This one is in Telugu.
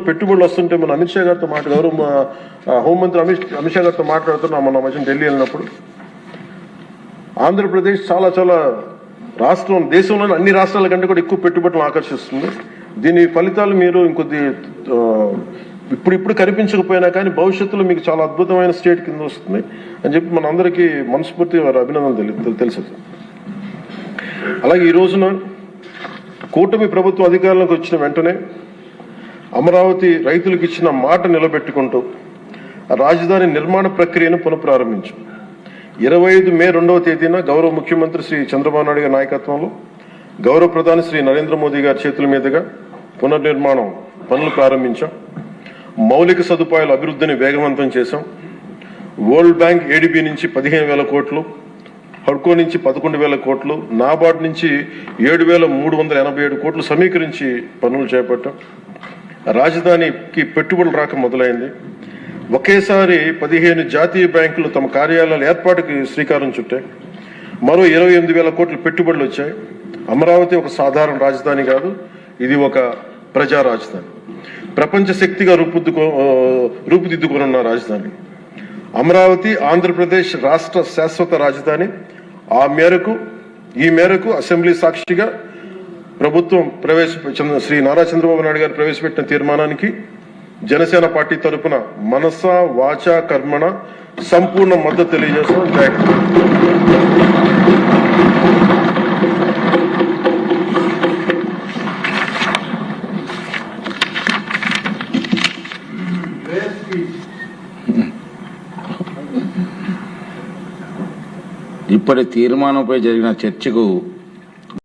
పెట్టుబడులు వస్తుంటే మన అమిత్ షా గారితో గౌరవ హోంమంత్రి అమిత్ షా గారితో మాట్లాడుతున్నాం మన మధ్య ఢిల్లీ వెళ్ళినప్పుడు. ఆంధ్రప్రదేశ్ చాలా చాలా రాష్ట్రం దేశంలోని అన్ని రాష్ట్రాల కంటే కూడా ఎక్కువ పెట్టుబడులను ఆకర్షిస్తుంది. దీని ఫలితాలు మీరు ఇంకొద్ది ఇప్పుడు కనిపించకపోయినా కానీ భవిష్యత్తులో మీకు చాలా అద్భుతమైన స్టేట్ కింద వస్తుంది అని చెప్పి మన అందరికీ మనస్ఫూర్తి వారి అభినందనలు తెలుసు. అలాగే ఈ రోజున కూటమి ప్రభుత్వం అధికారంలోకి వచ్చిన వెంటనే అమరావతి రైతులకు ఇచ్చిన మాట నిలబెట్టుకుంటూ రాజధాని నిర్మాణ ప్రక్రియను పునఃప్రారంభించాం. 25 మే 2వ తేదీన గౌరవ ముఖ్యమంత్రి శ్రీ చంద్రబాబు నాయుడు గారి నాయకత్వంలో గౌరవ ప్రధాని శ్రీ నరేంద్ర మోదీ గారి చేతుల మీదుగా పునర్నిర్మాణం పనులు ప్రారంభించాం. మౌలిక సదుపాయాల అభివృద్ధిని వేగవంతం చేశాం. వరల్డ్ బ్యాంక్ ఏడీబీ నుంచి 15,000 కోట్లు, హడ్కో నుంచి 11,000 కోట్లు, నాబార్డ్ నుంచి 7,387 కోట్లు సమీకరించి పనులు చేపట్టాం. రాజధానికి పెట్టుబడులు రాక మొదలైంది. ఒకేసారి 15 జాతీయ బ్యాంకులు తమ కార్యాలయాల ఏర్పాటుకి శ్రీకారం చుట్టాయి. మరో 28,000 కోట్లు పెట్టుబడులు వచ్చాయి. అమరావతి ఒక సాధారణ రాజధాని కాదు, ఇది ఒక ప్రజా రాజధాని, ప్రపంచ శక్తిగా రూపుదిద్దుకున్న రాజధాని. అమరావతి ఆంధ్రప్రదేశ్ రాష్ట్ర శాశ్వత రాజధాని. ఈ మేరకు అసెంబ్లీ సాక్షిగా ప్రభుత్వం శ్రీ నారా చంద్రబాబు నాయుడు గారు ప్రవేశపెట్టిన తీర్మానానికి జనసేన పార్టీ తరఫున మనస వాచ కర్మణ సంపూర్ణ మద్దతు తెలియజేస్తాం. ఇప్పటి తీర్మానంపై జరిగిన చర్చకు